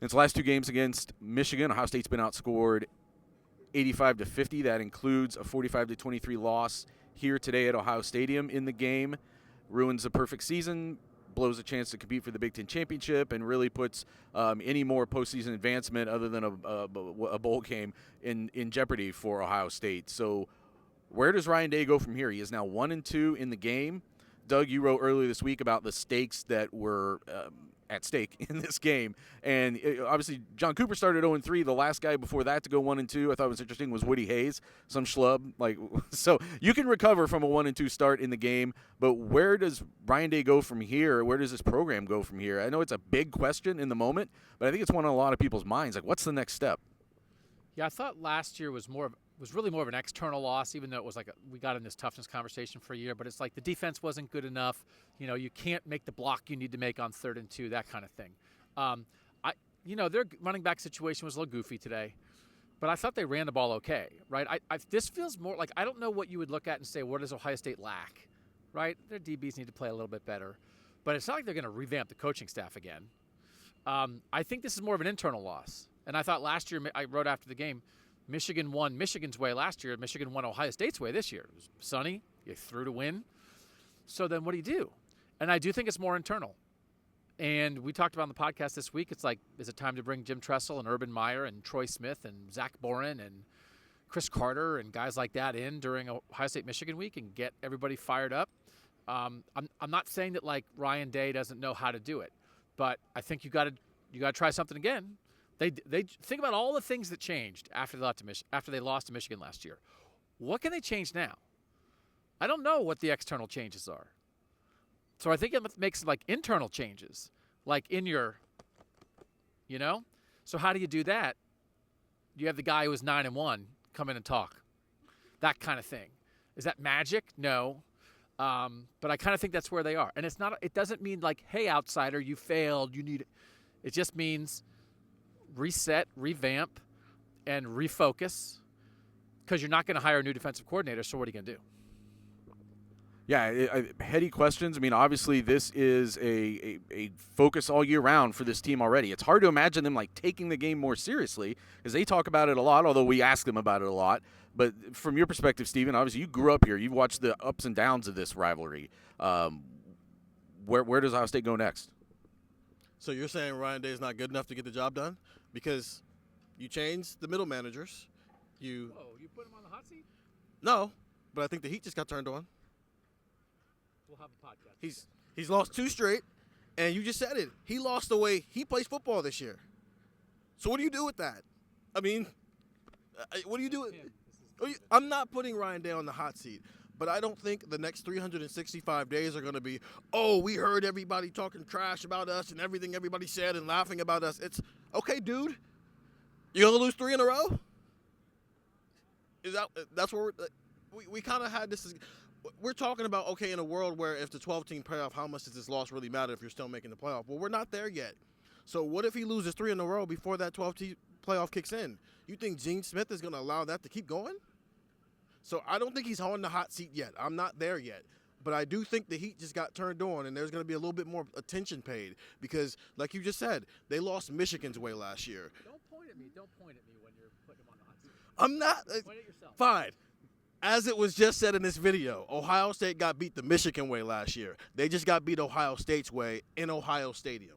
In its last two games against Michigan, Ohio State's been outscored 85-50. That includes a 45-23 loss here today at Ohio Stadium in the game. Ruins the perfect season, blows a chance to compete for the Big Ten championship, and really puts any more postseason advancement other than a bowl game in jeopardy for Ohio State. So where does Ryan Day go from here? He is now 1-2 in the game. Doug, you wrote earlier this week about the stakes that were at stake in this game. And obviously, John Cooper started 0-3. The last guy before that to go 1-2, I thought was interesting, was Woody Hayes, some schlub. So you can recover from a 1-2 start in the game, but where does Ryan Day go from here? Where does this program go from here? I know it's a big question in the moment, but I think it's one on a lot of people's minds. What's the next step? Yeah, I thought last year was really more of an external loss, even though it was we got in this toughness conversation for a year. But it's like the defense wasn't good enough. You can't make the block you need to make on 3rd and 2, that kind of thing. Their running back situation was a little goofy today, but I thought they ran the ball okay, right? This feels more like I don't know what you would look at and say, what does Ohio State lack, right? Their DBs need to play a little bit better, but it's not like they're going to revamp the coaching staff again. I think this is more of an internal loss. And I thought last year, I wrote after the game, Michigan won Michigan's way last year. Michigan won Ohio State's way this year. It was sunny. You threw to win. So then what do you do? And I do think it's more internal. And we talked about on the podcast this week, it's like, is it time to bring Jim Tressel and Urban Meyer and Troy Smith and Zach Boren and Chris Carter and guys like that in during Ohio State-Michigan week and get everybody fired up? I'm not saying that Ryan Day doesn't know how to do it, but I think you got to try something again. They think about all the things that changed after they lost to Michigan last year. What can they change now? I don't know what the external changes are. So I think it makes internal changes, in your, So how do you do that? You have the guy who was 9-1 come in and talk, that kind of thing. Is that magic? No. But I kind of think that's where they are. And it doesn't mean hey, outsider, you failed. It just means reset, revamp, and refocus, because you're not going to hire a new defensive coordinator, so what are you going to do? Yeah, heady questions. I mean, obviously this is a focus all year round for this team already. It's hard to imagine them taking the game more seriously, because they talk about it a lot, although we ask them about it a lot. But from your perspective, Steven, obviously you grew up here. You've watched the ups and downs of this rivalry. Where does Ohio State go next? So you're saying Ryan Day is not good enough to get the job done? Because you changed the middle managers. You put him on the hot seat? No, but I think the heat just got turned on. We'll have a podcast. He's lost 2 straight, and you just said it. He lost the way he plays football this year. So what do you do with that? I mean, what do you do? I'm not putting Ryan Day on the hot seat. But I don't think the next 365 days are going to be, we heard everybody talking trash about us and everything everybody said and laughing about us. It's, okay, dude, you're going to lose 3 in a row? That's where we kind of had this. We're talking about, in a world where if the 12-team playoff, how much does this loss really matter if you're still making the playoff? Well, we're not there yet. So what if he loses 3 in a row before that 12-team playoff kicks in? You think Gene Smith is going to allow that to keep going? So I don't think he's on the hot seat yet. I'm not there yet. But I do think the heat just got turned on, and there's going to be a little bit more attention paid because, like you just said, they lost Michigan's way last year. Don't point at me. Don't point at me when you're putting him on the hot seat. I'm not. Point at yourself. Fine. As it was just said in this video, Ohio State got beat the Michigan way last year. They just got beat Ohio State's way in Ohio Stadium.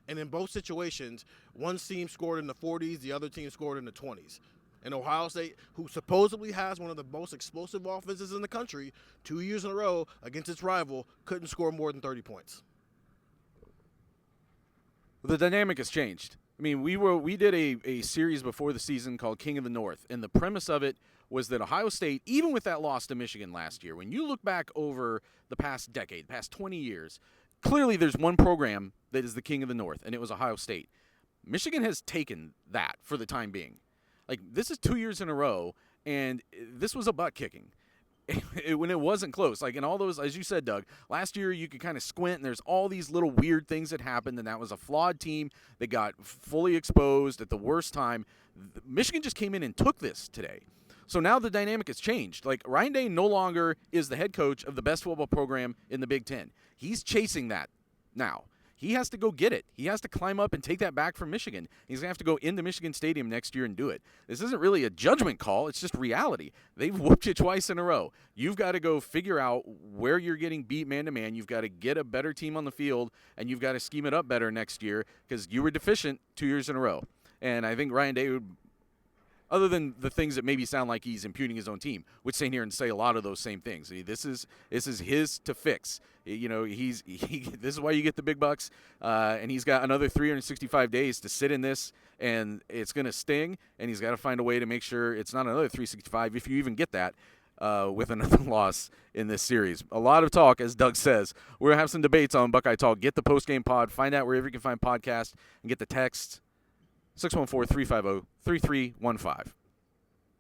And in both situations, one team scored in the 40s, the other team scored in the 20s. And Ohio State, who supposedly has one of the most explosive offenses in the country, 2 years in a row against its rival, couldn't score more than 30 points. The dynamic has changed. I mean, we did a series before the season called King of the North, and the premise of it was that Ohio State, even with that loss to Michigan last year, when you look back over the past decade, past 20 years, clearly there's one program that is the King of the North, and it was Ohio State. Michigan has taken that for the time being. This is 2 years in a row, and this was a butt kicking when it wasn't close. In all those, as you said, Doug, last year you could kind of squint, and there's all these little weird things that happened, and that was a flawed team that got fully exposed at the worst time. Michigan just came in and took this today. So now the dynamic has changed. Ryan Day no longer is the head coach of the best football program in the Big Ten. He's chasing that now. he has to go get it. He has to climb up and take that back from Michigan. He's going to have to go into Michigan Stadium next year and do it. This isn't really a judgment call. It's just reality. They've whooped you twice in a row. You've got to go figure out where you're getting beat man-to-man. You've got to get a better team on the field, and you've got to scheme it up better next year because you were deficient 2 years in a row. And I think Ryan Day would, other than the things that maybe sound like he's impugning his own team, would stand here and say a lot of those same things. This is his to fix. You know, this is why you get the big bucks, and he's got another 365 days to sit in this, and it's going to sting, and he's got to find a way to make sure it's not another 365 if you even get that with another loss in this series. A lot of talk, as Doug says. We're going to have some debates on Buckeye Talk. Get the post-game pod. Find out wherever you can find podcasts, and get the text 614-350-3315.